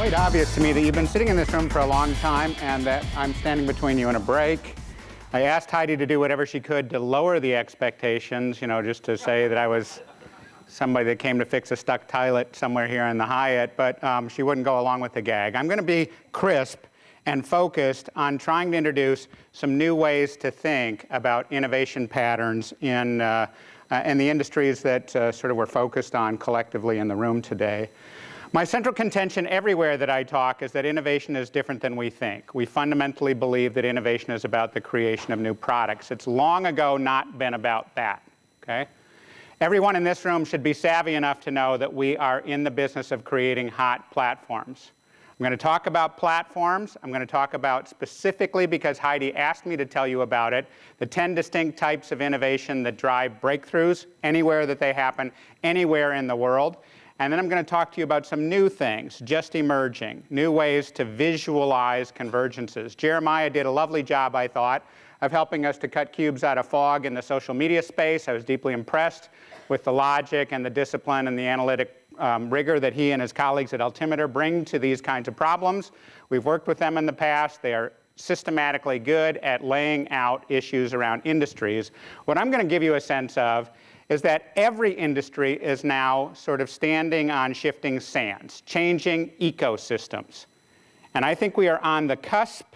quite obvious to me that you've been sitting in this room for a long time and that I'm standing between you and a break. I asked Heidi to do whatever she could to lower the expectations, just to say that I was somebody that came to fix a stuck toilet somewhere here in the Hyatt, but she wouldn't go along with the gag. I'm going to be crisp and focused on trying to introduce some new ways to think about innovation patterns in the industries that sort of we're focused on collectively in the room today. My central contention everywhere that I talk is that innovation is different than we think. We fundamentally believe that innovation is about the creation of new products. It's long ago not been about that, okay? Everyone in this room should be savvy enough to know that we are in the business of creating hot platforms. I'm going to talk about platforms. I'm going to talk about specifically, because Heidi asked me to tell you about it, the 10 distinct types of innovation that drive breakthroughs anywhere that they happen, anywhere in the world. And then I'm going to talk to you about some new things, just emerging, new ways to visualize convergences. Jeremiah did a lovely job, I thought, of helping us to cut cubes out of fog in the social media space. I was deeply impressed with the logic and the discipline and the analytic rigor that he and his colleagues at Altimeter bring to these kinds of problems. We've worked with them in the past. They are systematically good at laying out issues around industries. What I'm going to give you a sense of is that every industry is now sort of standing on shifting sands, changing ecosystems. And I think we are on the cusp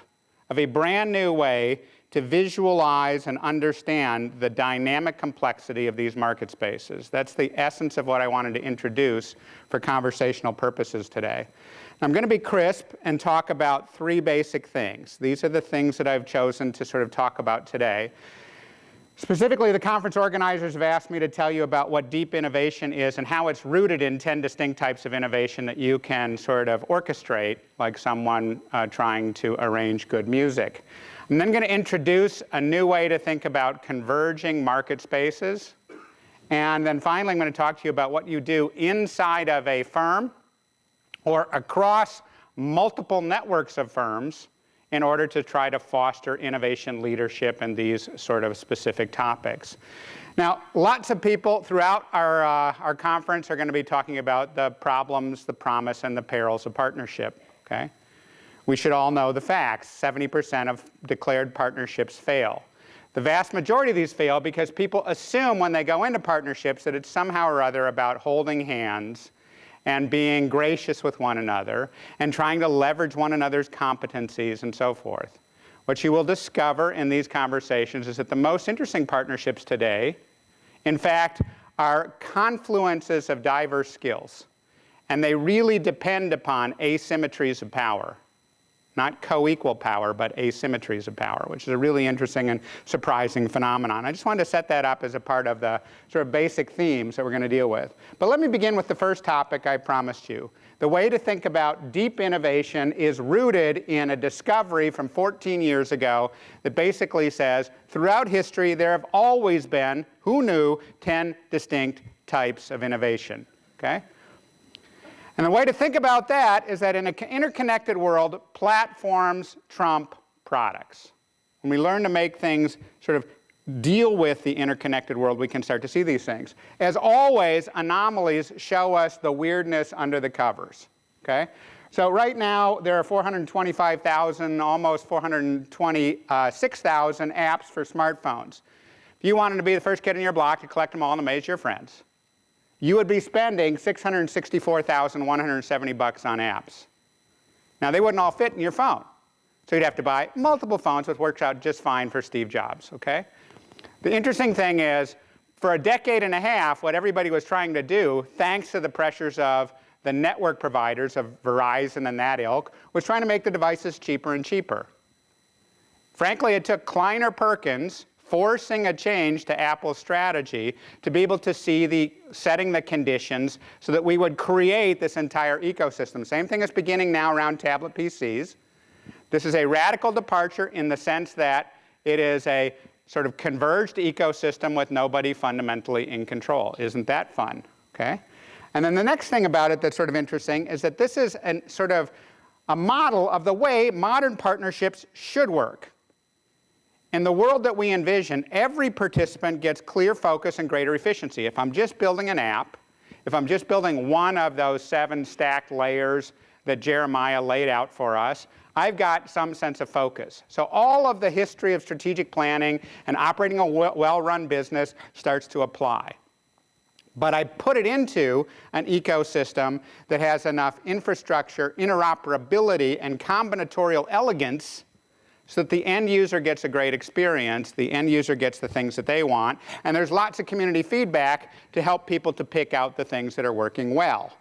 of a brand new way to visualize and understand the dynamic complexity of these market spaces. That's the essence of what I wanted to introduce for conversational purposes today. I'm going to be crisp and talk about three basic things. These are the things that I've chosen to sort of talk about today. Specifically, the conference organizers have asked me to tell you about what deep innovation is and how it's rooted in 10 distinct types of innovation that you can sort of orchestrate, like someone trying to arrange good music. I'm then going to introduce a new way to think about converging market spaces. And then finally, I'm going to talk to you about what you do inside of a firm or across multiple networks of firms in order to try to foster innovation leadership in these sort of specific topics. Now, lots of people throughout our conference are going to be talking about the problems, the promise, and the perils of partnership, okay? We should all know the facts. 70% of declared partnerships fail. The vast majority of these fail because people assume when they go into partnerships that it's somehow or other about holding hands and being gracious with one another, and trying to leverage one another's competencies and so forth. What you will discover in these conversations is that the most interesting partnerships today, in fact, are confluences of diverse skills. And they really depend upon asymmetries of power. Not co-equal power, but asymmetries of power, which is a really interesting and surprising phenomenon. I just wanted to set that up as a part of the sort of basic themes that we're going to deal with. But let me begin with the first topic I promised you. The way to think about deep innovation is rooted in a discovery from 14 years ago that basically says, throughout history, there have always been, who knew, 10 distinct types of innovation, okay? And the way to think about that is that in an interconnected world, platforms trump products. When we learn to make things sort of deal with the interconnected world, we can start to see these things. As always, anomalies show us the weirdness under the covers, okay? So right now, there are 425,000, almost 426,000 apps for smartphones. If you wanted to be the first kid in your block to collect them all and amaze your friends, you would be spending $664,170 on apps. Now, they wouldn't all fit in your phone. So you'd have to buy multiple phones, which works out just fine for Steve Jobs, okay? The interesting thing is, for a decade and a half, what everybody was trying to do, thanks to the pressures of the network providers of Verizon and that ilk, was trying to make the devices cheaper and cheaper. Frankly, it took Kleiner Perkins forcing a change to Apple's strategy to be able to see setting the conditions so that we would create this entire ecosystem. Same thing is beginning now around tablet PCs. This is a radical departure in the sense that it is a sort of converged ecosystem with nobody fundamentally in control. Isn't that fun? Okay? And then the next thing about it that's sort of interesting is that this is sort of a model of the way modern partnerships should work. In the world that we envision, every participant gets clear focus and greater efficiency. If I'm just building an app, if I'm just building one of those 7 stacked layers that Jeremiah laid out for us, I've got some sense of focus. So all of the history of strategic planning and operating a well-run business starts to apply. But I put it into an ecosystem that has enough infrastructure, interoperability, and combinatorial elegance so that the end user gets a great experience, the end user gets the things that they want, and there's lots of community feedback to help people to pick out the things that are working well.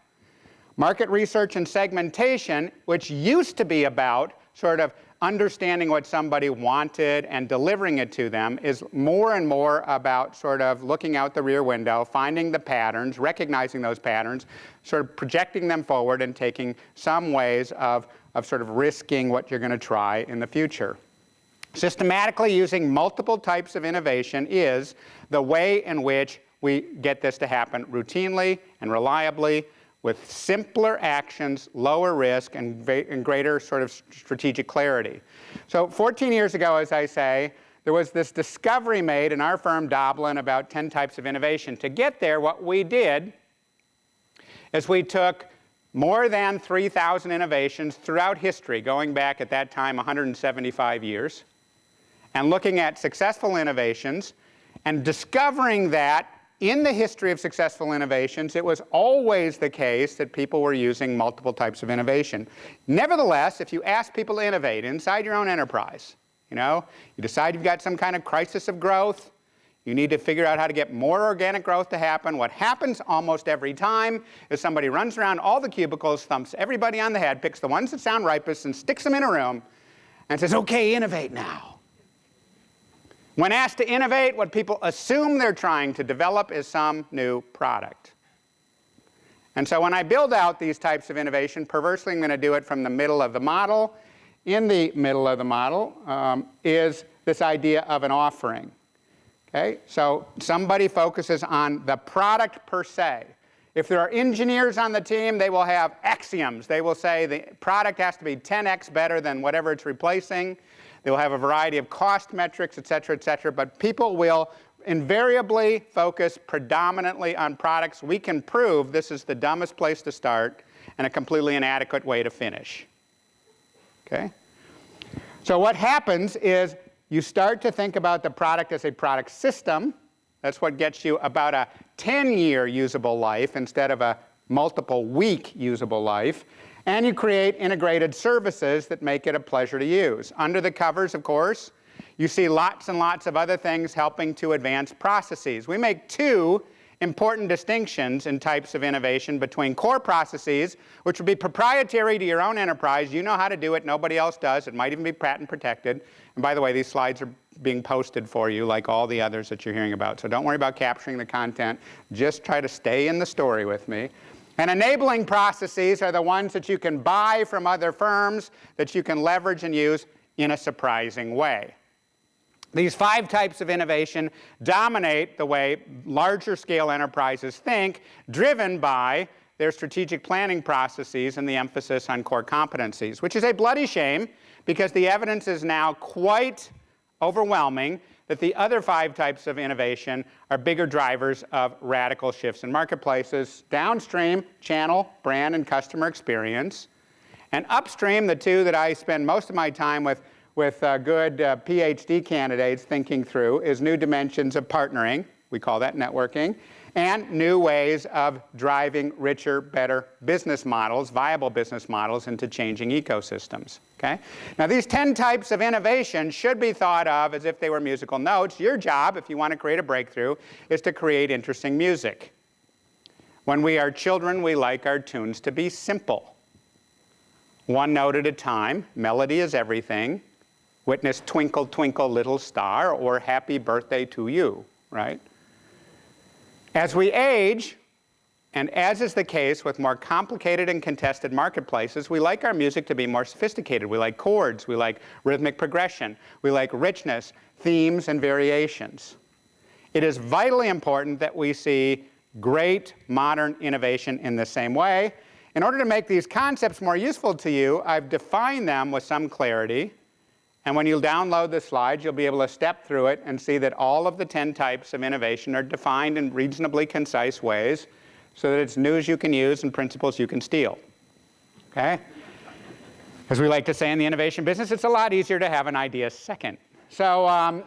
Market research and segmentation, which used to be about sort of understanding what somebody wanted and delivering it to them, is more and more about sort of looking out the rear window, finding the patterns, recognizing those patterns, sort of projecting them forward and taking some ways of sort of risking what you're going to try in the future. Systematically using multiple types of innovation is the way in which we get this to happen routinely and reliably, with simpler actions, lower risk, and greater sort of strategic clarity. So 14 years ago, as I say, there was this discovery made in our firm, Doblin, about 10 types of innovation. To get there, what we did is we took more than 3,000 innovations throughout history, going back at that time 175 years, and looking at successful innovations and discovering that in the history of successful innovations, it was always the case that people were using multiple types of innovation. Nevertheless, if you ask people to innovate inside your own enterprise, you decide you've got some kind of crisis of growth, you need to figure out how to get more organic growth to happen. What happens almost every time is somebody runs around all the cubicles, thumps everybody on the head, picks the ones that sound ripest and sticks them in a room and says, okay, innovate now. When asked to innovate, what people assume they're trying to develop is some new product. And so when I build out these types of innovation, perversely I'm going to do it from the middle of the model. In the middle of the model is this idea of an offering. Okay? So somebody focuses on the product per se. If there are engineers on the team, they will have axioms. They will say the product has to be 10x better than whatever it's replacing. They will have a variety of cost metrics, et cetera, but people will invariably focus predominantly on products we can prove this is the dumbest place to start and a completely inadequate way to finish. Okay? So what happens is you start to think about the product as a product system. That's what gets you about a 10-year usable life instead of a multiple-week usable life. And you create integrated services that make it a pleasure to use. Under the covers, of course, you see lots and lots of other things helping to advance processes. We make two important distinctions in types of innovation between core processes, which would be proprietary to your own enterprise. You know how to do it. Nobody else does. It might even be patent protected. And by the way, these slides are being posted for you like all the others that you're hearing about. So don't worry about capturing the content. Just try to stay in the story with me. And enabling processes are the ones that you can buy from other firms that you can leverage and use in a surprising way. These 5 types of innovation dominate the way larger scale enterprises think, driven by their strategic planning processes and the emphasis on core competencies, which is a bloody shame because the evidence is now quite overwhelming that the other 5 types of innovation are bigger drivers of radical shifts in marketplaces. Downstream, channel, brand, and customer experience. And upstream, the 2 that I spend most of my time with good PhD candidates thinking through is new dimensions of partnering. We call that networking. And new ways of driving richer, better business models, viable business models into changing ecosystems. Okay? Now these 10 types of innovation should be thought of as if they were musical notes. Your job, if you want to create a breakthrough, is to create interesting music. When we are children, we like our tunes to be simple. One note at a time, melody is everything. Witness Twinkle, Twinkle, Little Star, or Happy Birthday to You, right? As we age, and as is the case with more complicated and contested marketplaces, we like our music to be more sophisticated. We like chords, we like rhythmic progression, we like richness, themes, and variations. It is vitally important that we see great modern innovation in the same way. In order to make these concepts more useful to you, I've defined them with some clarity. And when you download the slides, you'll be able to step through it and see that all of the 10 types of innovation are defined in reasonably concise ways so that it's news you can use and principles you can steal. Okay? As we like to say in the innovation business, it's a lot easier to have an idea second. So,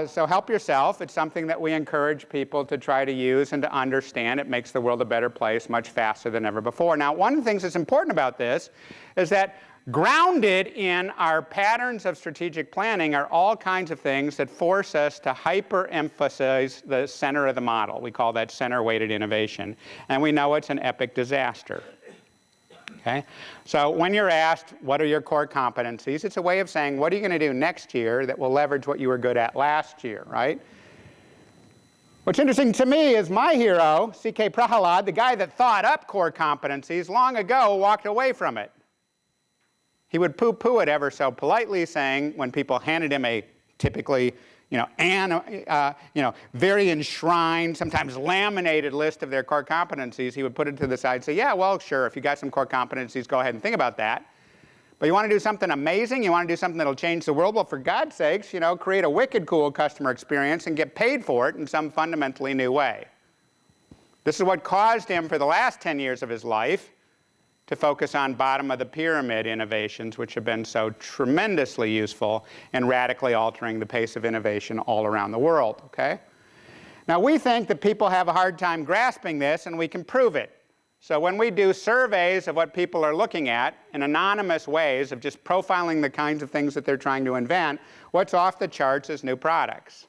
so help yourself. It's something that we encourage people to try to use and to understand. It makes the world a better place much faster than ever before. Now, one of the things that's important about this is that grounded in our patterns of strategic planning are all kinds of things that force us to hyper-emphasize the center of the model. We call that center-weighted innovation. And we know it's an epic disaster. Okay? So when you're asked, what are your core competencies, it's a way of saying, what are you going to do next year that will leverage what you were good at last year, right? What's interesting to me is my hero, C.K. Prahalad, the guy that thought up core competencies long ago, walked away from it. He would poo-poo it ever so politely, saying when people handed him a typically very enshrined, sometimes laminated list of their core competencies, he would put it to the side and say, yeah, well, sure, if you got some core competencies, go ahead and think about that. But you want to do something amazing? You want to do something that'll change the world? Well, for God's sakes, create a wicked cool customer experience and get paid for it in some fundamentally new way. This is what caused him for the last 10 years of his life to focus on bottom-of-the-pyramid innovations, which have been so tremendously useful in radically altering the pace of innovation all around the world, okay? Now, we think that people have a hard time grasping this, and we can prove it. So when we do surveys of what people are looking at in anonymous ways of just profiling the kinds of things that they're trying to invent, what's off the charts is new products.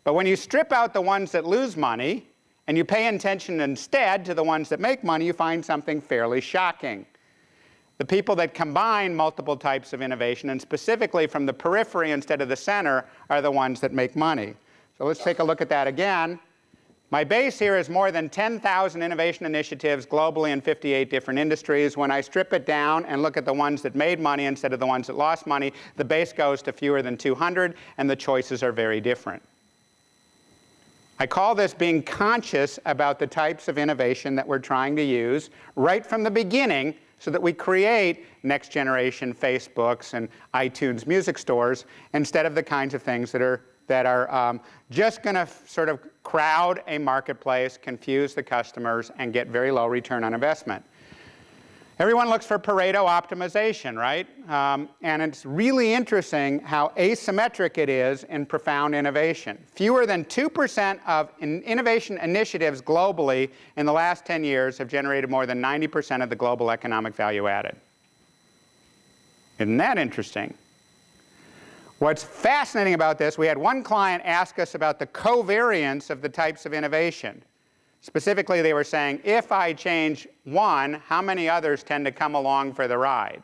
But when you strip out the ones that lose money, and you pay attention instead to the ones that make money, you find something fairly shocking. The people that combine multiple types of innovation, and specifically from the periphery instead of the center, are the ones that make money. So let's take a look at that again. My base here is more than 10,000 innovation initiatives globally in 58 different industries. When I strip it down and look at the ones that made money instead of the ones that lost money, the base goes to fewer than 200, and the choices are very different. I call this being conscious about the types of innovation that we're trying to use right from the beginning so that we create next generation Facebooks and iTunes music stores instead of the kinds of things that are just going to sort of crowd a marketplace, confuse the customers, and get very low return on investment. Everyone looks for Pareto optimization, right? And it's really interesting how asymmetric it is in profound innovation. Fewer than 2% of innovation initiatives globally in the last 10 years have generated more than 90% of the global economic value added. Isn't that interesting? What's fascinating about this, we had one client ask us about the covariance of the types of innovation. Specifically, they were saying, if I change one, how many others tend to come along for the ride?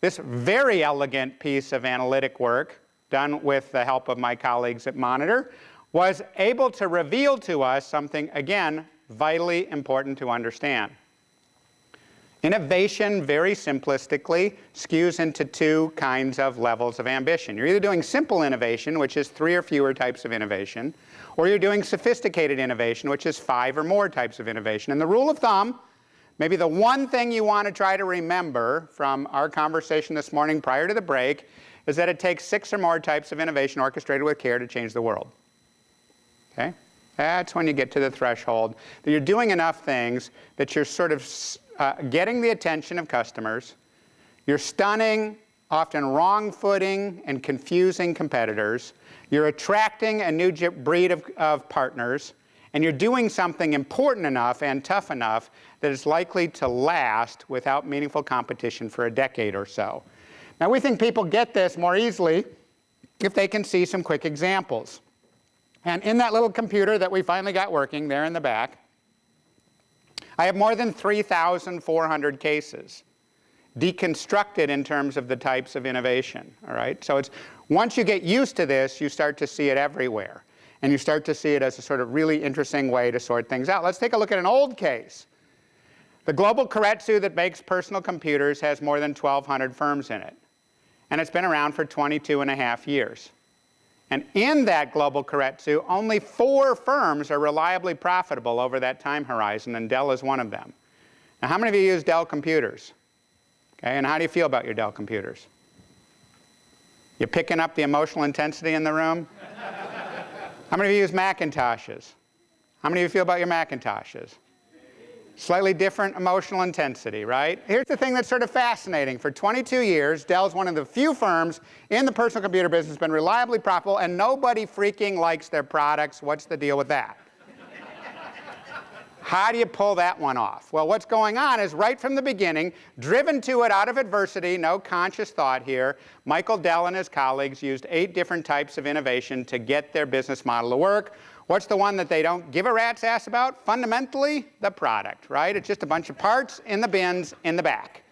This very elegant piece of analytic work, done with the help of my colleagues at Monitor, was able to reveal to us something, again, vitally important to understand. Innovation, very simplistically, skews into two kinds of levels of ambition. You're either doing simple innovation, which is 3 or fewer types of innovation, or you're doing sophisticated innovation, which is 5 or more types of innovation. And the rule of thumb, maybe the one thing you want to try to remember from our conversation this morning prior to the break, is that it takes 6 or more types of innovation orchestrated with care to change the world. Okay? That's when you get to the threshold that you're doing enough things that you're sort of getting the attention of customers, you're stunning, often wrong-footing and confusing competitors, you're attracting a new breed of partners, and you're doing something important enough and tough enough that it's likely to last without meaningful competition for a decade or so. Now, we think people get this more easily if they can see some quick examples. And in that little computer that we finally got working there in the back, I have more than 3,400 cases deconstructed in terms of the types of innovation, all right? So it's, once you get used to this, you start to see it everywhere. And you start to see it as a sort of really interesting way to sort things out. Let's take a look at an old case. The global keiretsu that makes personal computers has more than 1,200 firms in it. And it's been around for 22.5 years. And in that global keiretsu, only 4 firms are reliably profitable over that time horizon, and Dell is one of them. Now, how many of you use Dell computers? Okay, and how do you feel about your Dell computers? You picking up the emotional intensity in the room? How many of you use Macintoshes? How many of you feel about your Macintoshes? Slightly different emotional intensity, right? Here's the thing that's sort of fascinating. For 22 years, Dell's one of the few firms in the personal computer business that's been reliably profitable, and nobody freaking likes their products. What's the deal with that? How do you pull that one off? Well, what's going on is right from the beginning, driven to it out of adversity, no conscious thought here, Michael Dell and his colleagues used 8 different types of innovation to get their business model to work. What's the one that they don't give a rat's ass about? Fundamentally, the product, right? It's just a bunch of parts in the bins in the back,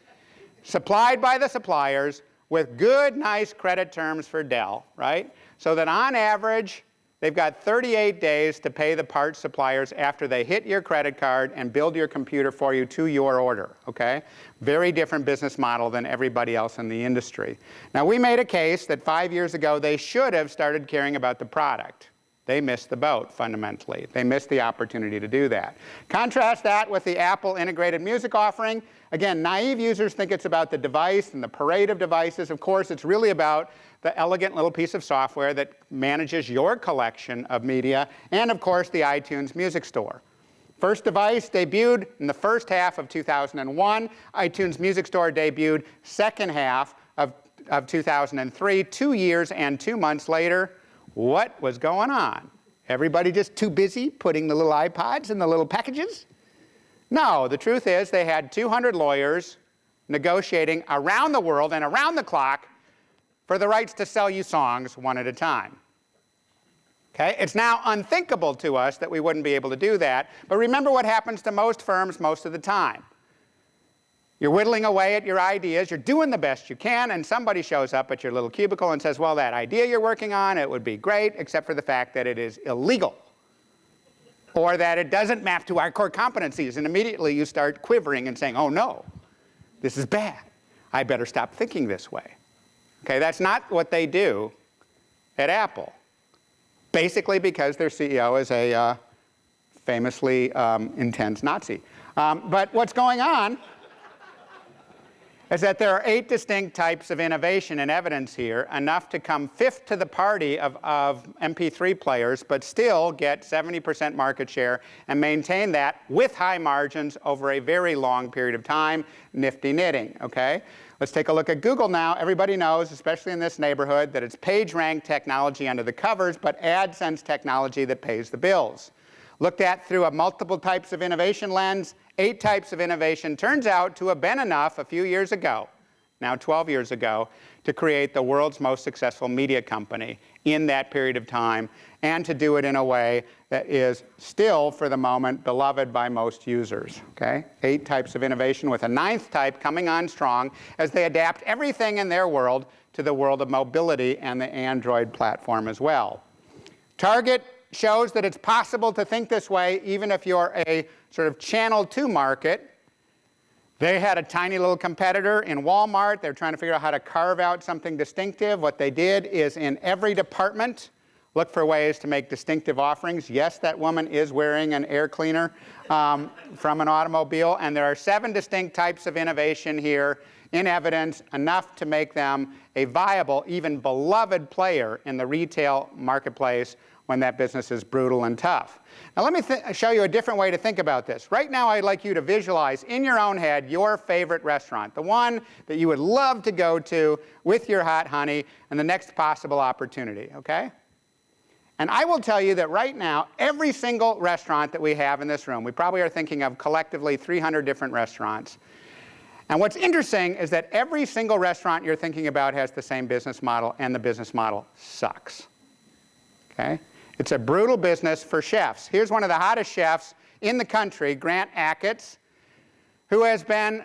supplied by the suppliers with good, nice credit terms for Dell, right? So that on average, they've got 38 days to pay the parts suppliers after they hit your credit card and build your computer for you to your order, okay? Very different business model than everybody else in the industry. Now, we made a case that 5 years ago, they should have started caring about the product. They missed the boat, fundamentally. They missed the opportunity to do that. Contrast that with the Apple integrated music offering. Again, naive users think it's about the device and the parade of devices. Of course, it's really about the elegant little piece of software that manages your collection of media, and of course, the iTunes Music Store. First device debuted in the first half of 2001. iTunes Music Store debuted second half of 2003, 2 years and 2 months later. What was going on? Everybody just too busy putting the little iPods in the little packages? No, the truth is they had 200 lawyers negotiating around the world and around the clock for the rights to sell you songs one at a time. Okay? It's now unthinkable to us that we wouldn't be able to do that, but remember what happens to most firms most of the time. You're whittling away at your ideas, you're doing the best you can, and somebody shows up at your little cubicle and says, well, that idea you're working on, it would be great, except for the fact that it is illegal, or that it doesn't map to our core competencies, and immediately you start quivering and saying, oh no, this is bad. I better stop thinking this way. Okay, that's not what they do at Apple, basically because their CEO is a famously intense Nazi. But what's going on is that there are 8 distinct types of innovation and evidence here, enough to come 5th to the party of MP3 players, but still get 70% market share and maintain that with high margins over a very long period of time. Nifty knitting, okay? Let's take a look at Google now. Everybody knows, especially in this neighborhood, that it's PageRank technology under the covers, but AdSense technology that pays the bills. Looked at through a multiple types of innovation lens, 8 types of innovation turns out to have been enough a few years ago, now 12 years ago, to create the world's most successful media company in that period of time, and to do it in a way that is still, for the moment, beloved by most users, okay? 8 types of innovation with a 9th type coming on strong as they adapt everything in their world to the world of mobility and the Android platform as well. Target shows that it's possible to think this way even if you're a sort of channel 2 market. They had a tiny little competitor in Wal-Mart. They're trying to figure out how to carve out something distinctive. What they did is in every department, look for ways to make distinctive offerings. Yes, that woman is wearing an air cleaner from an automobile, and there are 7 distinct types of innovation here in evidence, enough to make them a viable, even beloved player in the retail marketplace when that business is brutal and tough. Now let me show you a different way to think about this. Right now I'd like you to visualize in your own head your favorite restaurant, the one that you would love to go to with your hot honey and the next possible opportunity, okay? And I will tell you that right now, every single restaurant that we have in this room, we probably are thinking of collectively 300 different restaurants. And what's interesting is that every single restaurant you're thinking about has the same business model, and the business model sucks, okay? It's a brutal business for chefs. Here's one of the hottest chefs in the country, Grant Achatz, who has been,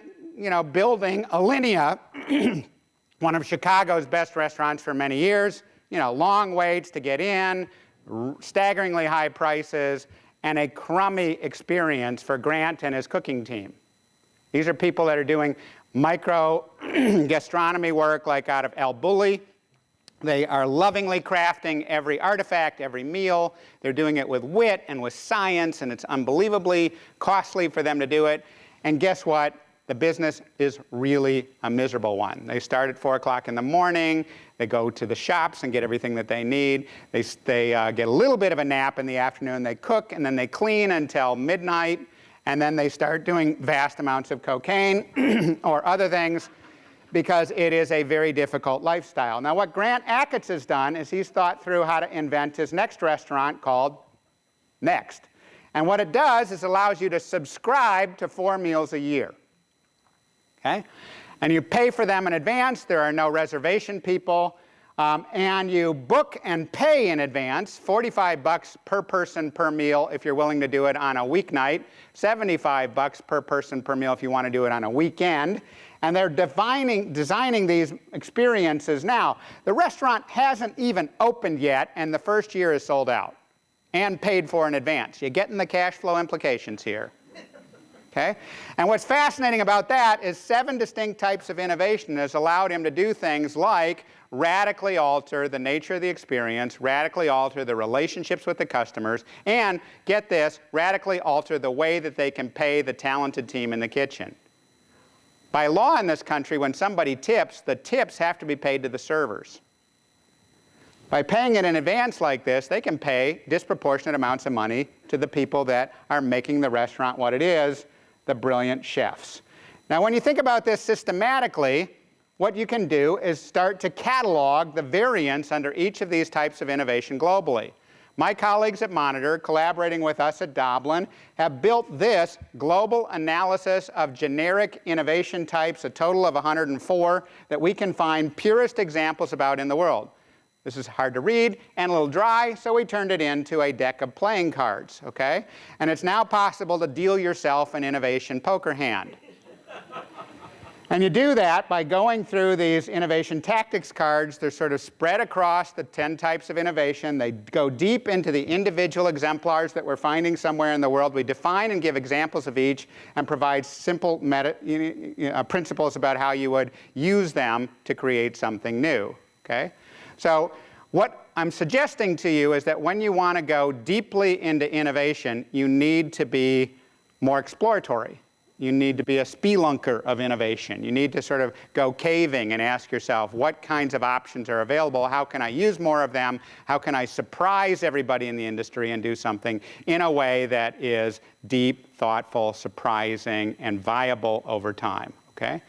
building Alinea, one of Chicago's best restaurants for many years. Long waits to get in, staggeringly high prices, and a crummy experience for Grant and his cooking team. These are people that are doing micro gastronomy work like out of El Bulli. They are lovingly crafting every artifact, every meal. They're doing it with wit and with science, and it's unbelievably costly for them to do it. And guess what? The business is really a miserable one. They start at 4 o'clock in the morning. They go to the shops and get everything that they need. They get a little bit of a nap in the afternoon. They cook, and then they clean until midnight. and then they start doing vast amounts of cocaine or other things because it is a very difficult lifestyle. Now, what Grant Achatz has done is he's thought through how to invent his next restaurant called Next. And what it does is allows you to subscribe to 4 meals a year. Okay? And you pay for them in advance. There are no reservation people. And you book and pay in advance, $45 per person per meal if you're willing to do it on a weeknight, $75 per person per meal if you want to do it on a weekend. And they're designing these experiences now. The restaurant hasn't even opened yet, and the first year is sold out and paid for in advance. You're getting the cash flow implications here. Okay? And what's fascinating about that is 7 distinct types of innovation has allowed him to do things like radically alter the nature of the experience, radically alter the relationships with the customers, and, get this, radically alter the way that they can pay the talented team in the kitchen. By law in this country, when somebody tips, the tips have to be paid to the servers. By paying it in advance like this, they can pay disproportionate amounts of money to the people that are making the restaurant what it is, the brilliant chefs. Now, when you think about this systematically, what you can do is start to catalog the variance under each of these types of innovation globally. My colleagues at Monitor, collaborating with us at Doblin, have built this global analysis of generic innovation types, a total of 104, that we can find purest examples about in the world. This is hard to read and a little dry, so we turned it into a deck of playing cards, okay? And it's now possible to deal yourself an innovation poker hand. And you do that by going through these innovation tactics cards. They're sort of spread across the 10 types of innovation. They go deep into the individual exemplars that we're finding somewhere in the world. We define and give examples of each and provide simple principles about how you would use them to create something new, okay? So what I'm suggesting to you is that when you want to go deeply into innovation, you need to be more exploratory. You need to be a spelunker of innovation. You need to sort of go caving and ask yourself, what kinds of options are available? How can I use more of them? How can I surprise everybody in the industry and do something in a way that is deep, thoughtful, surprising, and viable over time, okay?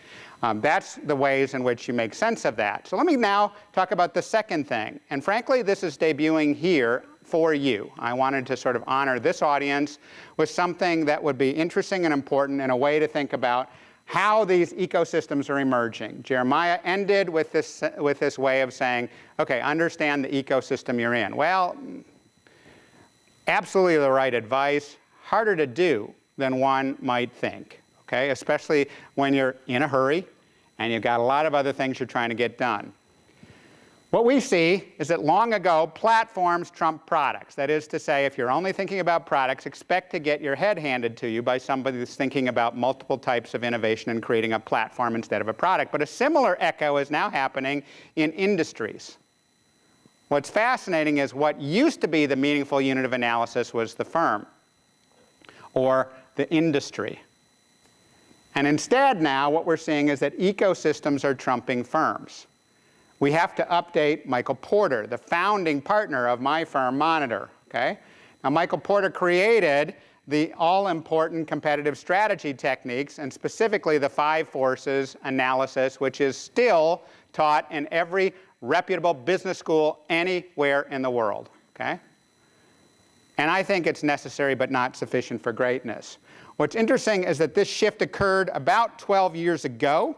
That's the ways in which you make sense of that. So let me now talk about the second thing. And frankly, this is debuting here for you. I wanted to sort of honor this audience with something that would be interesting and important in a way to think about how these ecosystems are emerging. Jeremiah ended with this way of saying, okay, understand the ecosystem you're in. Well, absolutely the right advice, harder to do than one might think. Okay, especially when you're in a hurry and you've got a lot of other things you're trying to get done. What we see is that long ago, platforms trump products. That is to say, if you're only thinking about products, expect to get your head handed to you by somebody that's thinking about multiple types of innovation and creating a platform instead of a product. But a similar echo is now happening in industries. What's fascinating is what used to be the meaningful unit of analysis was the firm or the industry. And instead now, what we're seeing is that ecosystems are trumping firms. We have to update Michael Porter, the founding partner of my firm, Monitor, okay? Now, Michael Porter created the all-important competitive strategy techniques, and specifically the 5 forces analysis, which is still taught in every reputable business school anywhere in the world, okay? And I think it's necessary but not sufficient for greatness. What's interesting is that this shift occurred about 12 years ago.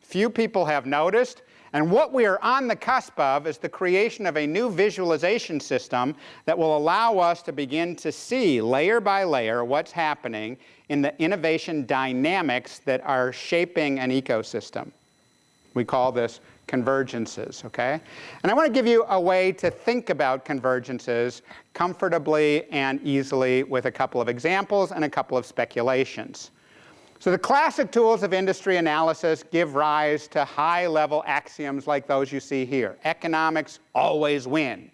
Few people have noticed. And what we are on the cusp of is the creation of a new visualization system that will allow us to begin to see layer by layer what's happening in the innovation dynamics that are shaping an ecosystem. We call this convergences, okay? And I want to give you a way to think about convergences comfortably and easily with a couple of examples and a couple of speculations. So the classic tools of industry analysis give rise to high-level axioms like those you see here. Economics always win.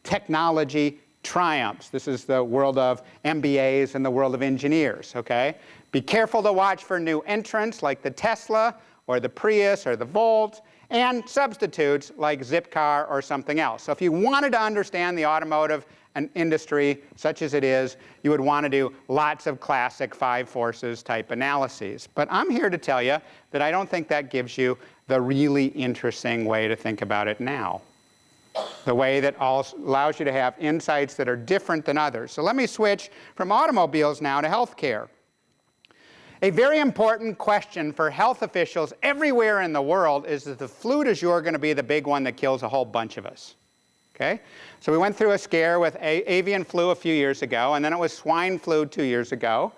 Technology triumphs. This is the world of MBAs and the world of engineers, okay? Be careful to watch for new entrants like the Tesla or the Prius or the Volt, and substitutes like Zipcar or something else. So if you wanted to understand the automotive an industry such as it is, you would want to do lots of classic 5 forces type analyses. But I'm here to tell you that I don't think that gives you the really interesting way to think about it now. The way that allows you to have insights that are different than others. So let me switch from automobiles now to healthcare. A very important question for health officials everywhere in the world is that the flu du jour going to be the big one that kills a whole bunch of us. Okay? So we went through a scare with avian flu a few years ago, and then it was swine flu 2 years ago.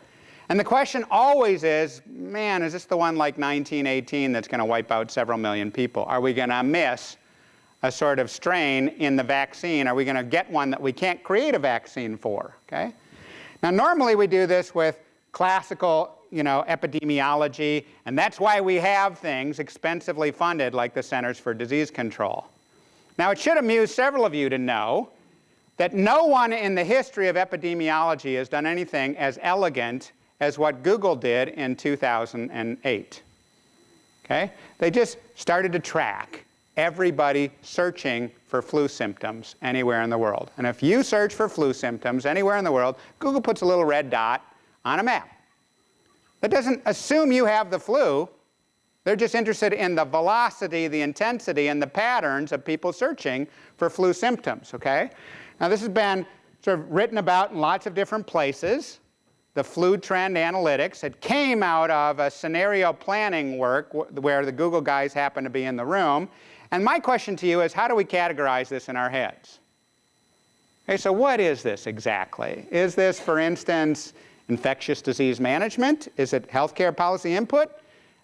And the question always is, man, is this the one like 1918 that's going to wipe out several million people? Are we going to miss a sort of strain in the vaccine? Are we going to get one that we can't create a vaccine for? Okay? Now, normally we do this with classical, epidemiology, and that's why we have things expensively funded like the Centers for Disease Control. Now, it should amuse several of you to know that no one in the history of epidemiology has done anything as elegant as what Google did in 2008. Okay? They just started to track everybody searching for flu symptoms anywhere in the world. And if you search for flu symptoms anywhere in the world, Google puts a little red dot on a map. That doesn't assume you have the flu. They're just interested in the velocity, the intensity, and the patterns of people searching for flu symptoms, okay? Now, this has been sort of written about in lots of different places. The flu trend analytics. It came out of a scenario planning work where the Google guys happened to be in the room. And my question to you is, how do we categorize this in our heads? Okay, so what is this exactly? Is this, for instance, infectious disease management? Is it healthcare policy input?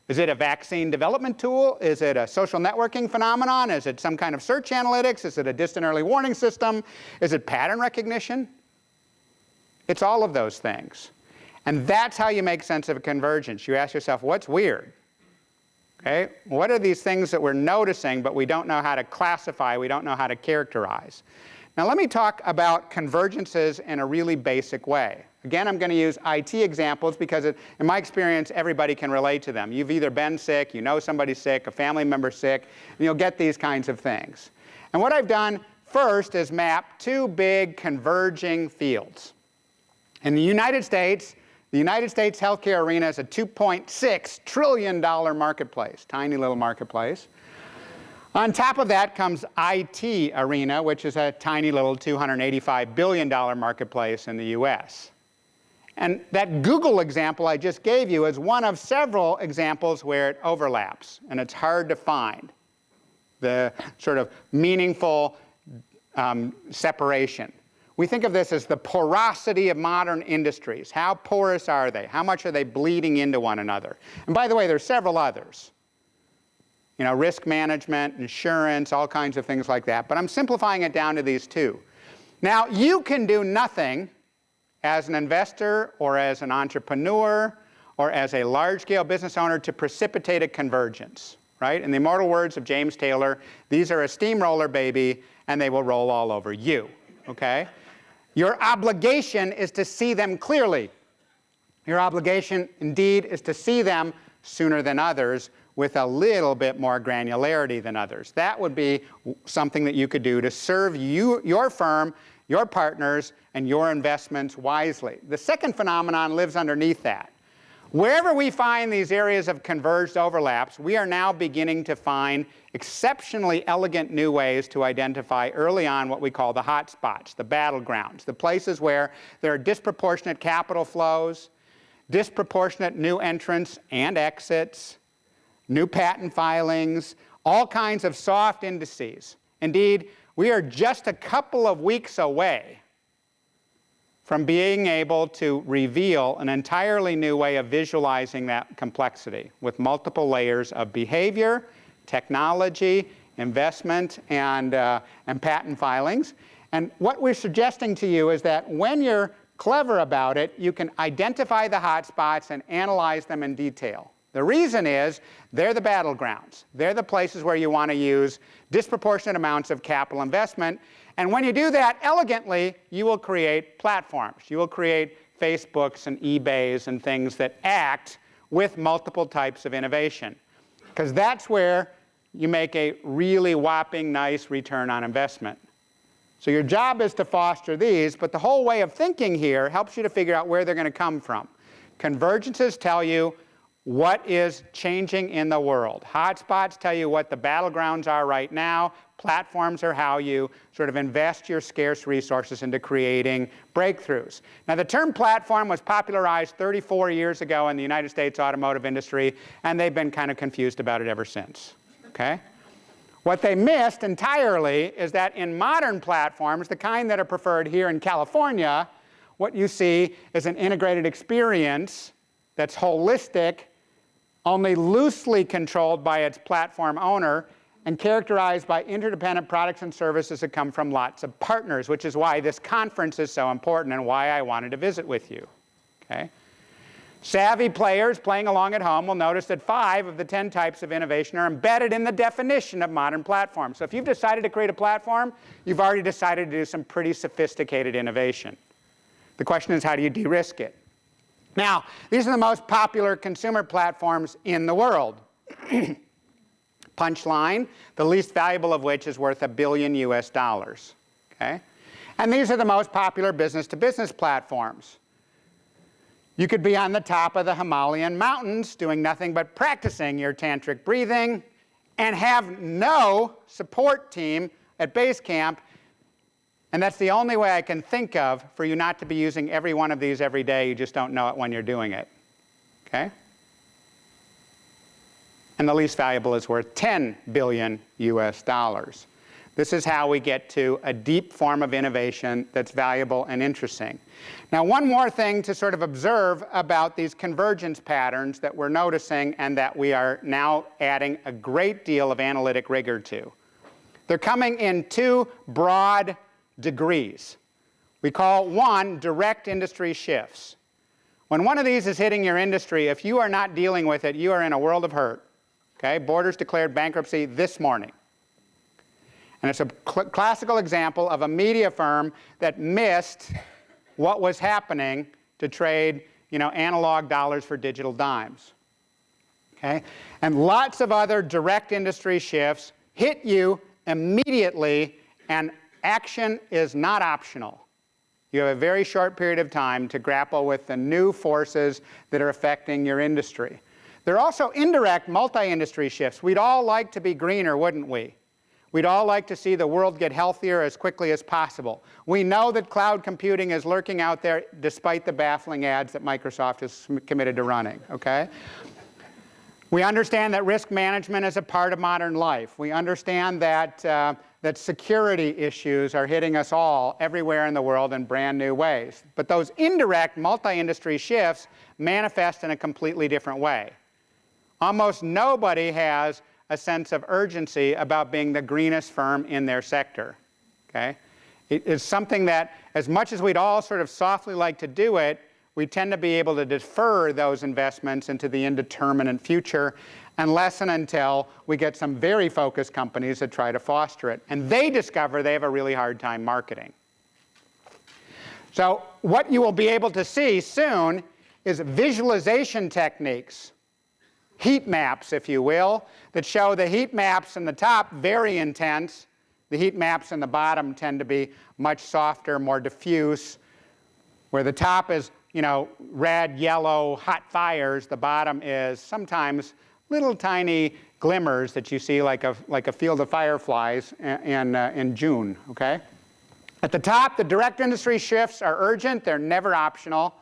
Is it a vaccine development tool? Is it a social networking phenomenon? Is it some kind of search analytics? Is it a distant early warning system? Is it pattern recognition? It's all of those things. And that's how you make sense of a convergence. You ask yourself, what's weird? Okay? What are these things that we're noticing but we don't know how to classify, we don't know how to characterize? Now let me talk about convergences in a really basic way. Again, I'm going to use IT examples because in my experience, everybody can relate to them. You've either been sick, you know somebody's sick, a family member's sick, and you'll get these kinds of things. And what I've done first is map 2 big converging fields. In the United States healthcare arena is a $2.6 trillion marketplace, tiny little marketplace. On top of that comes IT arena, which is a tiny little $285 billion marketplace in the US. And that Google example I just gave you is one of several examples where it overlaps, and it's hard to find the sort of meaningful separation. We think of this as the porosity of modern industries. How porous are they? How much are they bleeding into one another? And by the way, there's several others. Risk management, insurance, all kinds of things like that. But I'm simplifying it down to these 2. Now, you can do nothing as an investor or as an entrepreneur or as a large-scale business owner to precipitate a convergence, right? In the immortal words of James Taylor, these are a steamroller, baby, and they will roll all over you, okay? Your obligation is to see them clearly. Your obligation, indeed, is to see them sooner than others with a little bit more granularity than others. That would be something that you could do to serve your firm, your partners, and your investments wisely. The second phenomenon lives underneath that. Wherever we find these areas of converged overlaps, we are now beginning to find exceptionally elegant new ways to identify early on what we call the hot spots, the battlegrounds, the places where there are disproportionate capital flows, disproportionate new entrants and exits, new patent filings, all kinds of soft indices. Indeed, we are just a couple of weeks away from being able to reveal an entirely new way of visualizing that complexity with multiple layers of behavior, technology, investment, and patent filings. And what we're suggesting to you is that when you're clever about it, you can identify the hotspots and analyze them in detail. The reason is they're the battlegrounds. They're the places where you want to use disproportionate amounts of capital investment. And when you do that elegantly, you will create platforms. You will create Facebooks and eBays and things that act with multiple types of innovation. Because that's where you make a really whopping nice return on investment. So your job is to foster these, but the whole way of thinking here helps you to figure out where they're going to come from. Convergences tell you what is changing in the world. Hotspots tell you what the battlegrounds are right now. Platforms are how you sort of invest your scarce resources into creating breakthroughs. Now, the term platform was popularized 34 years ago in the United States automotive industry, and they've been kind of confused about it ever since. Okay? What they missed entirely is that in modern platforms, the kind that are preferred here in California, what you see is an integrated experience that's holistic, only loosely controlled by its platform owner, and characterized by interdependent products and services that come from lots of partners, which is why this conference is so important and why I wanted to visit with you. Okay? Savvy players playing along at home will notice that 5 of the 10 types of innovation are embedded in the definition of modern platforms. So if you've decided to create a platform, you've already decided to do some pretty sophisticated innovation. The question is, how do you de-risk it? Now, these are the most popular consumer platforms in the world. Punchline, the least valuable of which is worth $1 billion US. Okay? And these are the most popular business-to-business platforms. You could be on the top of the Himalayan mountains doing nothing but practicing your tantric breathing and have no support team at base camp. And that's the only way I can think of for you not to be using every one of these every day. You just don't know it when you're doing it. Okay? And the least valuable is worth $10 billion US. This is how we get to a deep form of innovation that's valuable and interesting. Now, one more thing to sort of observe about these convergence patterns that we're noticing and that we are now adding a great deal of analytic rigor to. They're coming in 2 broad degrees. We call one direct industry shifts. When one of these is hitting your industry, if you are not dealing with it, you are in a world of hurt. Okay? Borders declared bankruptcy this morning. And it's a classical example of a media firm that missed what was happening to trade, analog dollars for digital dimes. Okay? And lots of other direct industry shifts hit you immediately, and action is not optional. You have a very short period of time to grapple with the new forces that are affecting your industry. There are also indirect multi-industry shifts. We'd all like to be greener, wouldn't we? We'd all like to see the world get healthier as quickly as possible. We know that cloud computing is lurking out there despite the baffling ads that Microsoft is committed to running. Okay? We understand that risk management is a part of modern life. We understand that, that security issues are hitting us all everywhere in the world in brand new ways. But those indirect multi-industry shifts manifest in a completely different way. Almost nobody has a sense of urgency about being the greenest firm in their sector. Okay? It is something that, as much as we'd all sort of softly like to do it, we tend to be able to defer those investments into the indeterminate future unless and until we get some very focused companies that try to foster it. And they discover they have a really hard time marketing. So what you will be able to see soon is visualization techniques, heat maps, if you will, that show the heat maps in the top very intense. The heat maps in the bottom tend to be much softer, more diffuse. Where the top is, red, yellow, hot fires, the bottom is sometimes little tiny glimmers that you see like a field of fireflies in June. Okay? At the top, the direct industry shifts are urgent. They're never optional.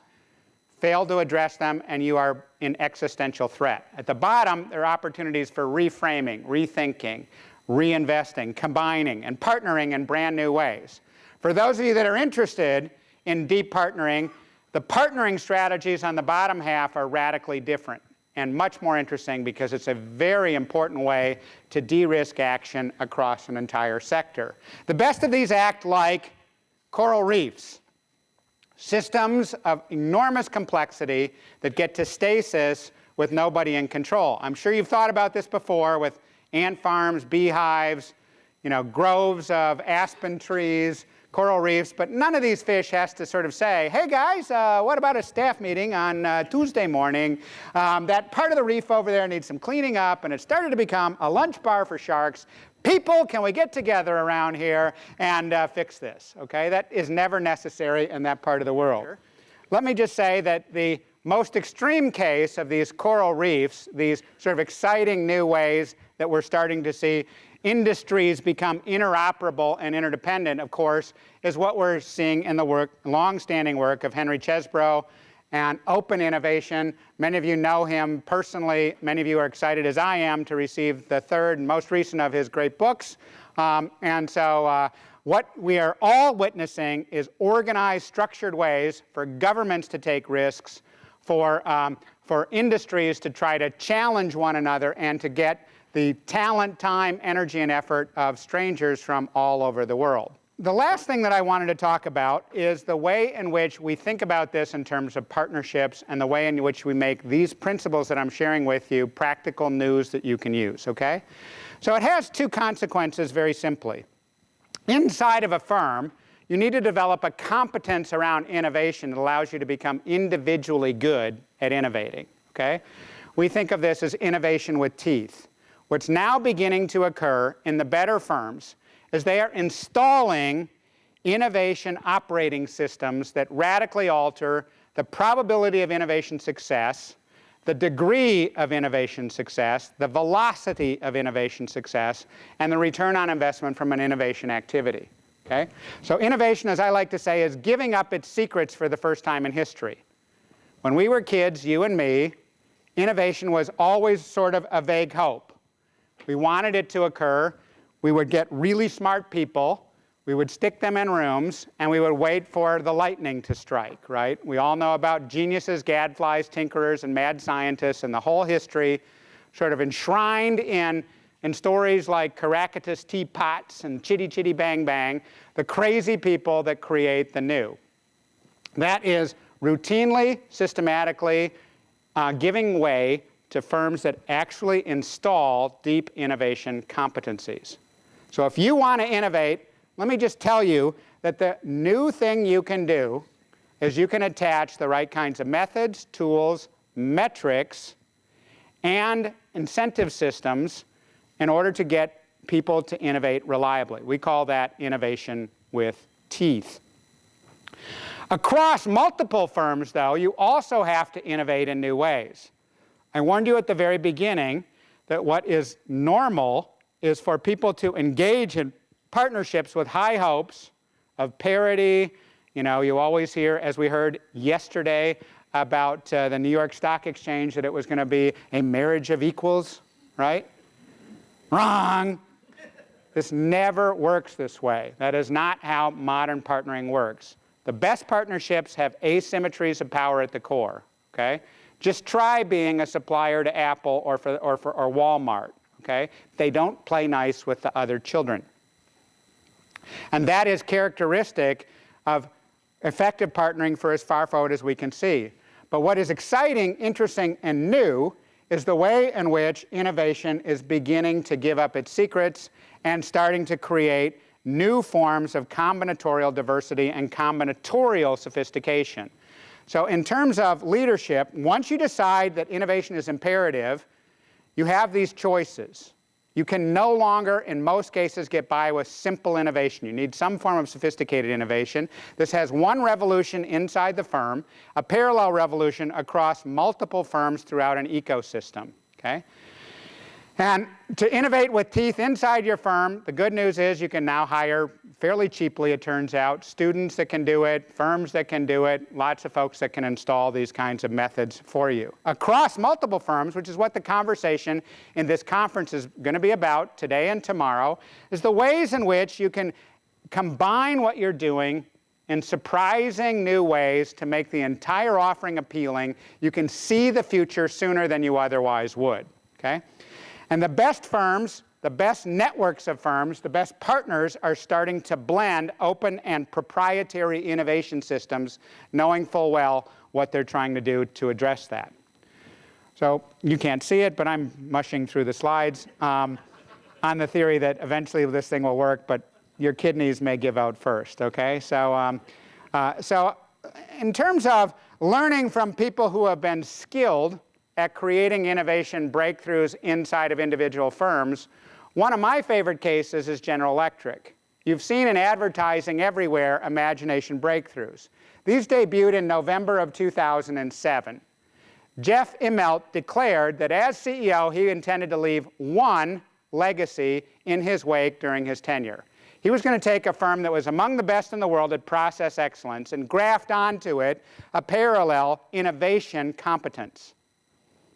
Fail to address them, and you are in existential threat. At the bottom, there are opportunities for reframing, rethinking, reinvesting, combining, and partnering in brand new ways. For those of you that are interested in deep partnering, the partnering strategies on the bottom half are radically different and much more interesting because it's a very important way to de-risk action across an entire sector. The best of these act like coral reefs. Systems of enormous complexity that get to stasis with nobody in control. I'm sure you've thought about this before with ant farms, beehives, groves of aspen trees, coral reefs, but none of these fish has to sort of say, hey guys, what about a staff meeting on Tuesday morning? That part of the reef over there needs some cleaning up, and it started to become a lunch bar for sharks. People, can we get together around here and fix this? Okay, that is never necessary in that part of the world. Let me just say that the most extreme case of these coral reefs, these sort of exciting new ways that we're starting to see industries become interoperable and interdependent, of course, is what we're seeing in the long-standing work of Henry Chesbrough and open innovation. Many of you know him personally. Many of you are excited, as I am, to receive the third and most recent of his great books. What we are all witnessing is organized, structured ways for governments to take risks, for industries to try to challenge one another and to get the talent, time, energy, and effort of strangers from all over the world. The last thing that I wanted to talk about is the way in which we think about this in terms of partnerships and the way in which we make these principles that I'm sharing with you practical news that you can use, okay? So it has two consequences very simply. Inside of a firm, you need to develop a competence around innovation that allows you to become individually good at innovating, okay? We think of this as innovation with teeth. What's now beginning to occur in the better firms is they are installing innovation operating systems that radically alter the probability of innovation success, the degree of innovation success, the velocity of innovation success, and the return on investment from an innovation activity. Okay? So innovation, as I like to say, is giving up its secrets for the first time in history. When we were kids, you and me, innovation was always sort of a vague hope. We wanted it to occur. We would get really smart people. We would stick them in rooms, and we would wait for the lightning to strike, right? We all know about geniuses, gadflies, tinkerers, and mad scientists, and the whole history sort of enshrined in stories like Caractacus teapots and Chitty Chitty Bang Bang, the crazy people that create the new. That is routinely, systematically giving way to firms that actually install deep innovation competencies. So if you want to innovate, let me just tell you that the new thing you can do is you can attach the right kinds of methods, tools, metrics, and incentive systems in order to get people to innovate reliably. We call that innovation with teeth. Across multiple firms, though, you also have to innovate in new ways. I warned you at the very beginning that what is normal is for people to engage in partnerships with high hopes of parity. You know, you always hear, as we heard yesterday, about the New York Stock Exchange, that it was going to be a marriage of equals, right? Wrong. This never works this way. That is not how modern partnering works. The best partnerships have asymmetries of power at the core, okay? Just try being a supplier to Apple or Wal-Mart, okay? They don't play nice with the other children. And that is characteristic of effective partnering for as far forward as we can see. But what is exciting, interesting, and new is the way in which innovation is beginning to give up its secrets and starting to create new forms of combinatorial diversity and combinatorial sophistication. So in terms of leadership, once you decide that innovation is imperative, you have these choices. You can no longer, in most cases, get by with simple innovation. You need some form of sophisticated innovation. This has one revolution inside the firm, a parallel revolution across multiple firms throughout an ecosystem, okay? And to innovate with teeth inside your firm, the good news is you can now hire fairly cheaply, it turns out, students that can do it, firms that can do it, lots of folks that can install these kinds of methods for you. Across multiple firms, which is what the conversation in this conference is going to be about today and tomorrow, is the ways in which you can combine what you're doing in surprising new ways to make the entire offering appealing. You can see the future sooner than you otherwise would, okay? And the best firms, the best networks of firms, the best partners are starting to blend open and proprietary innovation systems, knowing full well what they're trying to do to address that. So you can't see it, but I'm mushing through the slides on the theory that eventually this thing will work, but your kidneys may give out first, okay? So in terms of learning from people who have been skilled at creating innovation breakthroughs inside of individual firms, one of my favorite cases is General Electric. You've seen in advertising everywhere imagination breakthroughs. These debuted in November of 2007. Jeff Immelt declared that as CEO, he intended to leave one legacy in his wake during his tenure. He was going to take a firm that was among the best in the world at process excellence and graft onto it a parallel innovation competence.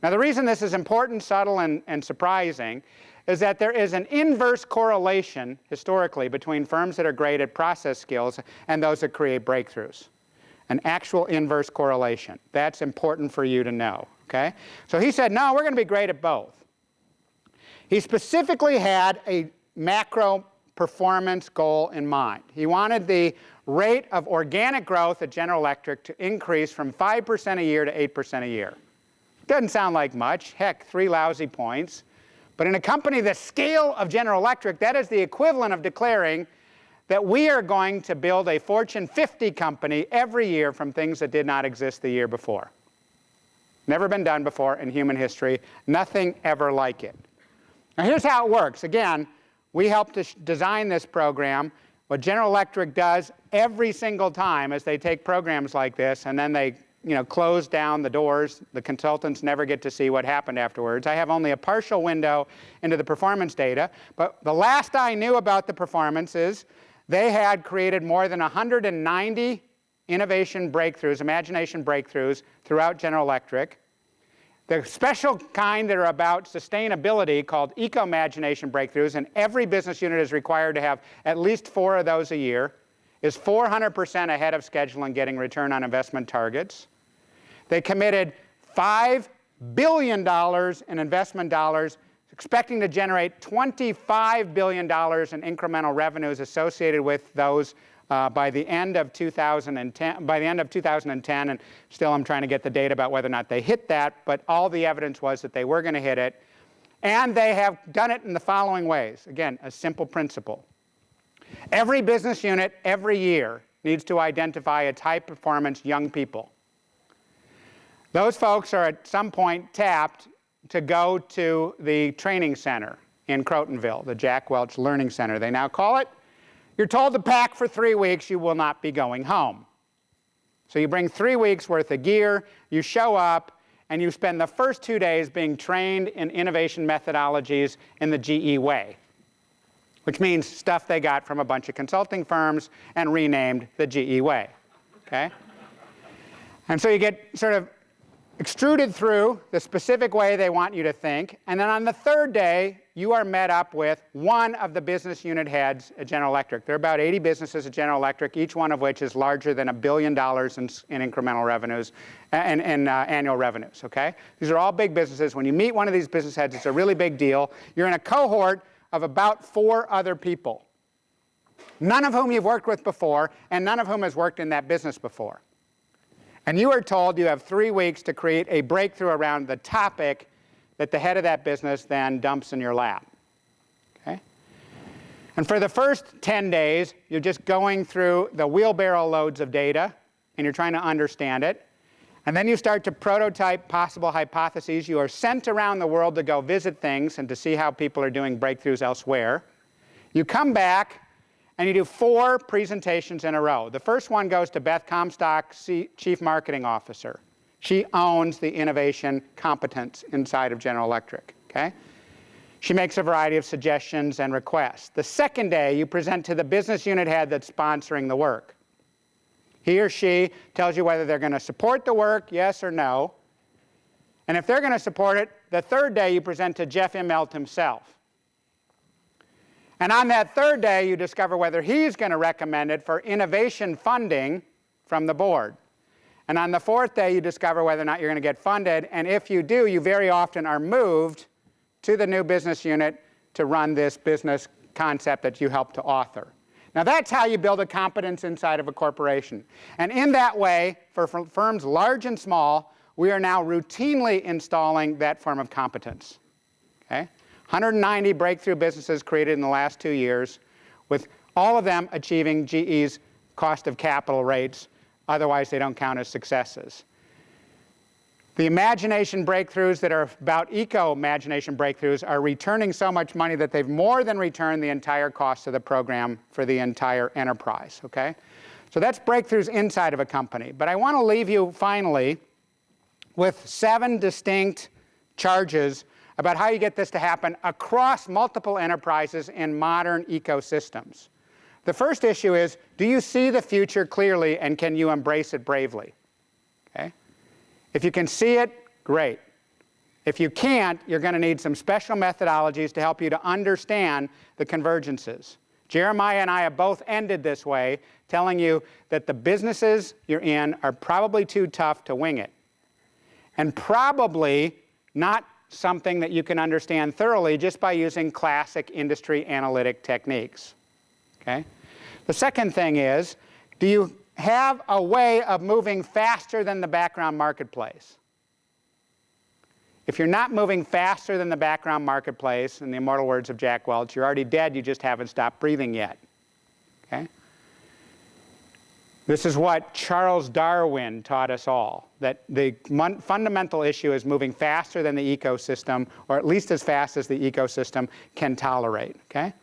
Now, the reason this is important, subtle, and surprising is that there is an inverse correlation, historically, between firms that are great at process skills and those that create breakthroughs. An actual inverse correlation. That's important for you to know, okay? So he said, no, we're going to be great at both. He specifically had a macro performance goal in mind. He wanted the rate of organic growth at General Electric to increase from 5% a year to 8% a year. Doesn't sound like much. Heck, 3 lousy points. But in a company the scale of General Electric, that is the equivalent of declaring that we are going to build a Fortune 50 company every year from things that did not exist the year before. Never been done before in human history. Nothing ever like it. Now here's how it works. Again, we helped to design this program. What General Electric does every single time is they take programs like this and then they close down the doors. The consultants never get to see what happened afterwards. I have only a partial window into the performance data. But the last I knew about the performance is they had created more than 190 innovation breakthroughs, imagination breakthroughs throughout General Electric. The special kind that are about sustainability called eco-imagination breakthroughs, and every business unit is required to have at least 4 of those a year, is 400% ahead of schedule in getting return on investment targets. They committed $5 billion in investment dollars, expecting to generate $25 billion in incremental revenues associated with those by the end of 2010. And still I'm trying to get the data about whether or not they hit that, but all the evidence was that they were going to hit it. And they have done it in the following ways. Again, a simple principle. Every business unit every year needs to identify its high-performance young people. Those folks are at some point tapped to go to the training center in Crotonville, the Jack Welch Learning Center, they now call it. You're told to pack for 3 weeks. You will not be going home. So you bring 3 weeks worth of gear, you show up, and you spend the first 2 days being trained in innovation methodologies in the GE way, which means stuff they got from a bunch of consulting firms and renamed the GE way, okay? And so you get sort of extruded through the specific way they want you to think, and then on the 3rd day, you are met up with one of the business unit heads at General Electric. There are about 80 businesses at General Electric, each one of which is larger than $1 billion in incremental revenues, and annual revenues, okay? These are all big businesses. When you meet one of these business heads, it's a really big deal. You're in a cohort of about 4 other people, none of whom you've worked with before, and none of whom has worked in that business before. And you are told you have 3 weeks to create a breakthrough around the topic that the head of that business then dumps in your lap, okay? And for the first 10 days, you're just going through the wheelbarrow loads of data, and you're trying to understand it. And then you start to prototype possible hypotheses. You are sent around the world to go visit things and to see how people are doing breakthroughs elsewhere. You come back, and you do 4 presentations in a row. The first one goes to Beth Comstock, Chief Marketing Officer. She owns the innovation competence inside of General Electric, okay? She makes a variety of suggestions and requests. The second day, you present to the business unit head that's sponsoring the work. He or she tells you whether they're going to support the work, yes or no. And if they're going to support it, the 3rd day, you present to Jeff Immelt himself. And on that 3rd day, you discover whether he's going to recommend it for innovation funding from the board. And on the 4th day, you discover whether or not you're going to get funded. And if you do, you very often are moved to the new business unit to run this business concept that you helped to author. Now, that's how you build a competence inside of a corporation. And in that way, for firms large and small, we are now routinely installing that form of competence, okay? 190 breakthrough businesses created in the last 2 years with all of them achieving GE's cost of capital rates, otherwise they don't count as successes. The imagination breakthroughs that are about eco-imagination breakthroughs are returning so much money that they've more than returned the entire cost of the program for the entire enterprise, okay? So that's breakthroughs inside of a company. But I want to leave you finally with 7 distinct charges about how you get this to happen across multiple enterprises in modern ecosystems. The first issue is, do you see the future clearly and can you embrace it bravely? Okay? If you can see it, great. If you can't, you're going to need some special methodologies to help you to understand the convergences. Jeremiah and I have both ended this way, telling you that the businesses you're in are probably too tough to wing it, and probably not something that you can understand thoroughly just by using classic industry analytic techniques. Okay? The second thing is, do you have a way of moving faster than the background marketplace? If you're not moving faster than the background marketplace, in the immortal words of Jack Welch, you're already dead, you just haven't stopped breathing yet. Okay? This is what Charles Darwin taught us all, that the fundamental issue is moving faster than the ecosystem, or at least as fast as the ecosystem can tolerate. Okay?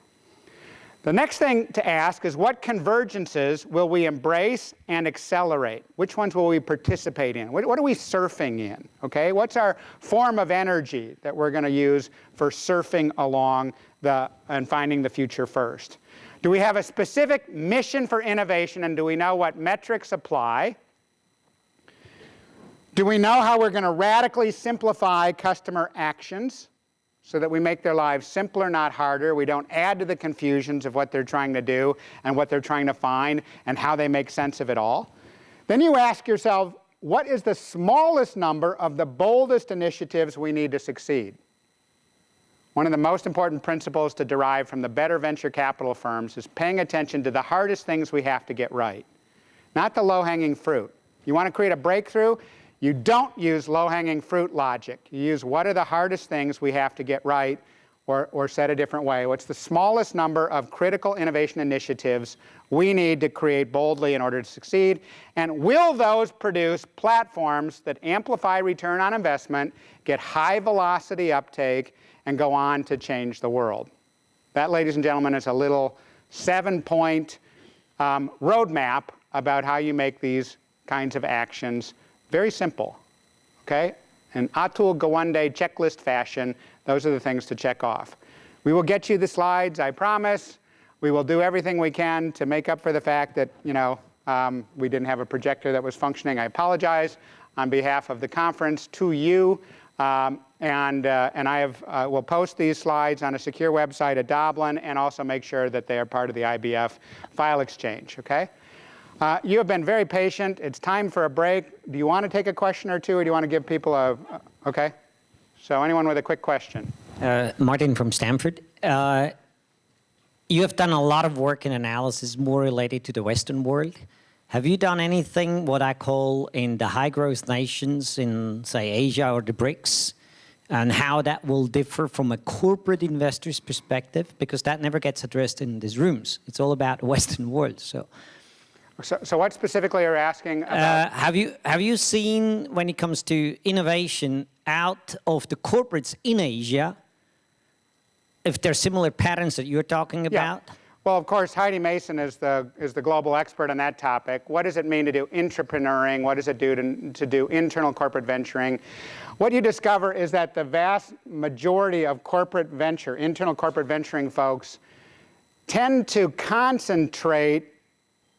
The next thing to ask is, what convergences will we embrace and accelerate? Which ones will we participate in? What are we surfing in? Okay? What's our form of energy that we're going to use for surfing along and finding the future first? Do we have a specific mission for innovation, and do we know what metrics apply? Do we know how we're going to radically simplify customer actions so that we make their lives simpler, not harder? We don't add to the confusions of what they're trying to do and what they're trying to find and how they make sense of it all. Then you ask yourself, what is the smallest number of the boldest initiatives we need to succeed? One of the most important principles to derive from the better venture capital firms is paying attention to the hardest things we have to get right, not the low-hanging fruit. You want to create a breakthrough? You don't use low-hanging fruit logic. You use what are the hardest things we have to get right, or said a different way, what's the smallest number of critical innovation initiatives we need to create boldly in order to succeed, and will those produce platforms that amplify return on investment, get high velocity uptake, and go on to change the world? That, ladies and gentlemen, is a little 7-point roadmap about how you make these kinds of actions very simple, okay? In Atul Gawande checklist fashion, those are the things to check off. We will get you the slides, I promise. We will do everything we can to make up for the fact that, we didn't have a projector that was functioning. I apologize on behalf of the conference to you. And I will post these slides on a secure website at Doblin, and also make sure that they are part of the IBF file exchange, okay? You have been very patient. It's time for a break. Do you want to take a question or two, or do you want to give people okay? So anyone with a quick question? Martin from Stanford. You have done a lot of work in analysis more related to the Western world. Have you done anything, what I call in the high growth nations in, say, Asia or the BRICS, and how that will differ from a corporate investor's perspective? Because that never gets addressed in these rooms. It's all about the Western world. So what specifically are you asking about? Have you seen, when it comes to innovation out of the corporates in Asia, if there are similar patterns that you're talking about? Yeah. Well, of course, Heidi Mason is the global expert on that topic. What does it mean to do entrepreneuring? What does it do to do internal corporate venturing? What you discover is that the vast majority of corporate venture, internal corporate venturing folks, tend to concentrate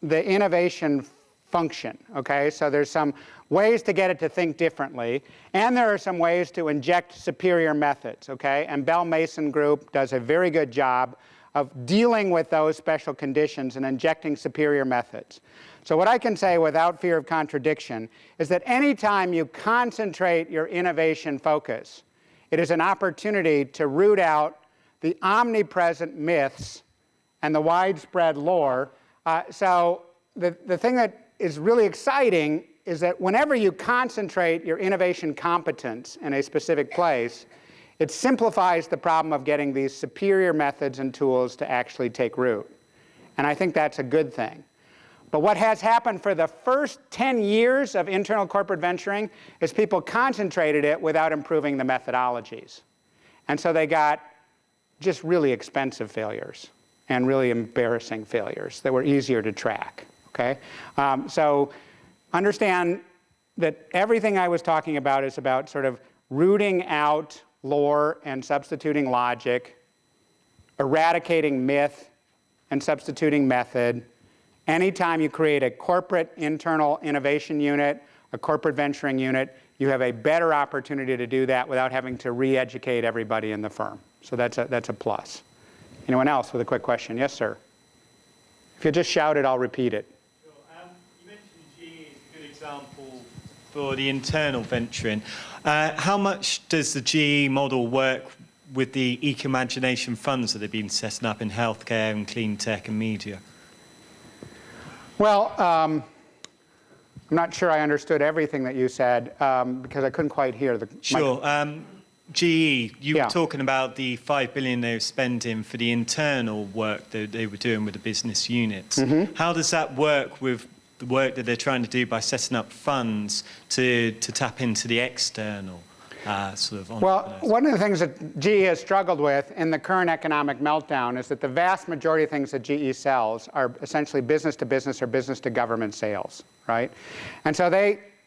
the innovation function, okay? So there's some ways to get it to think differently, and there are some ways to inject superior methods, okay? And Bell Mason Group does a very good job of dealing with those special conditions and injecting superior methods. So what I can say without fear of contradiction is that anytime you concentrate your innovation focus, it is an opportunity to root out the omnipresent myths and the widespread lore. So the thing that is really exciting is that whenever you concentrate your innovation competence in a specific place, it simplifies the problem of getting these superior methods and tools to actually take root. And I think that's a good thing. But what has happened for the first 10 years of internal corporate venturing is people concentrated it without improving the methodologies. And so they got just really expensive failures and really embarrassing failures that were easier to track, okay? So understand that everything I was talking about is about sort of rooting out lore and substituting logic, eradicating myth and substituting method. Anytime you create a corporate internal innovation unit, a corporate venturing unit, you have a better opportunity to do that without having to re-educate everybody in the firm. So that's a plus. Anyone else with a quick question? Yes, sir. If you just shout it, I'll repeat it. Sure. You mentioned GE is a good example for the internal venturing. How much does the GE model work with the eco-imagination funds that have been setting up in healthcare and clean tech and media? Well, I'm not sure I understood everything that you said because I couldn't quite hear the. Sure. GE, you were talking about the $5 billion they were spending for the internal work that they were doing with the business units. Mm-hmm. How does that work with the work that they're trying to do by setting up funds to tap into the external sort of entrepreneurs? Well, one of the things that GE has struggled with in the current economic meltdown is that the vast majority of things that GE sells are essentially business to business or business to government sales, right? And so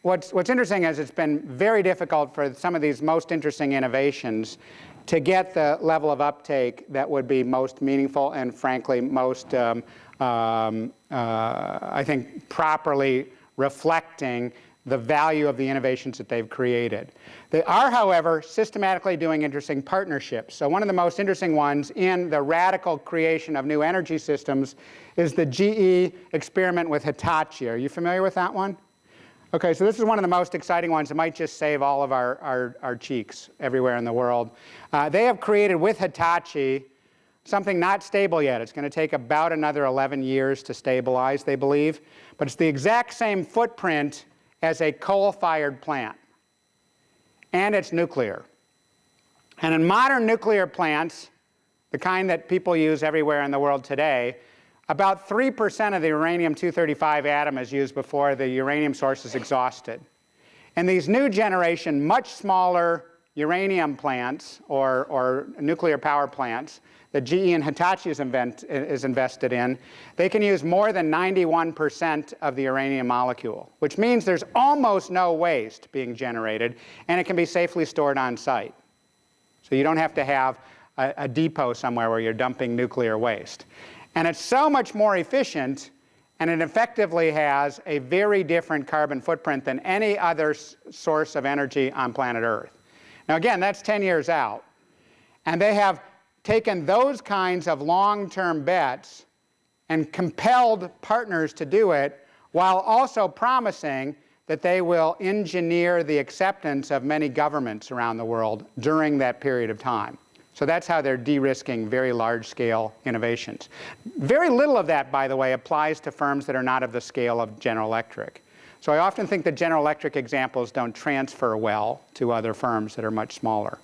what's interesting is it's been very difficult for some of these most interesting innovations to get the level of uptake that would be most meaningful and frankly most, I think, properly reflecting the value of the innovations that they've created. They are, however, systematically doing interesting partnerships. So one of the most interesting ones in the radical creation of new energy systems is the GE experiment with Hitachi. Are you familiar with that one? Okay, so this is one of the most exciting ones that might just save all of our cheeks everywhere in the world. They have created with Hitachi something not stable yet. It's going to take about another 11 years to stabilize, they believe. But it's the exact same footprint as a coal-fired plant. And it's nuclear. And in modern nuclear plants, the kind that people use everywhere in the world today, about 3% of the uranium-235 atom is used before the uranium source is exhausted. And these new generation, much smaller uranium plants or nuclear power plants that GE and Hitachi is invested in, they can use more than 91% of the uranium molecule, which means there's almost no waste being generated, and it can be safely stored on site. So you don't have to have a depot somewhere where you're dumping nuclear waste. And it's so much more efficient, and it effectively has a very different carbon footprint than any other source of energy on planet Earth. Now again, that's 10 years out. And they have taken those kinds of long-term bets and compelled partners to do it while also promising that they will engineer the acceptance of many governments around the world during that period of time. So that's how they're de-risking very large-scale innovations. Very little of that, by the way, applies to firms that are not of the scale of General Electric. So I often think the General Electric examples don't transfer well to other firms that are much smaller.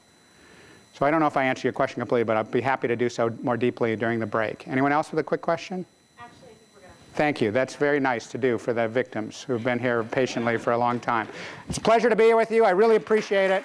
So I don't know if I answered your question completely, but I'd be happy to do so more deeply during the break. Anyone else with a quick question? Actually, I think we're going to. Thank you. That's very nice to do for the victims who've been here patiently for a long time. It's a pleasure to be here with you. I really appreciate it.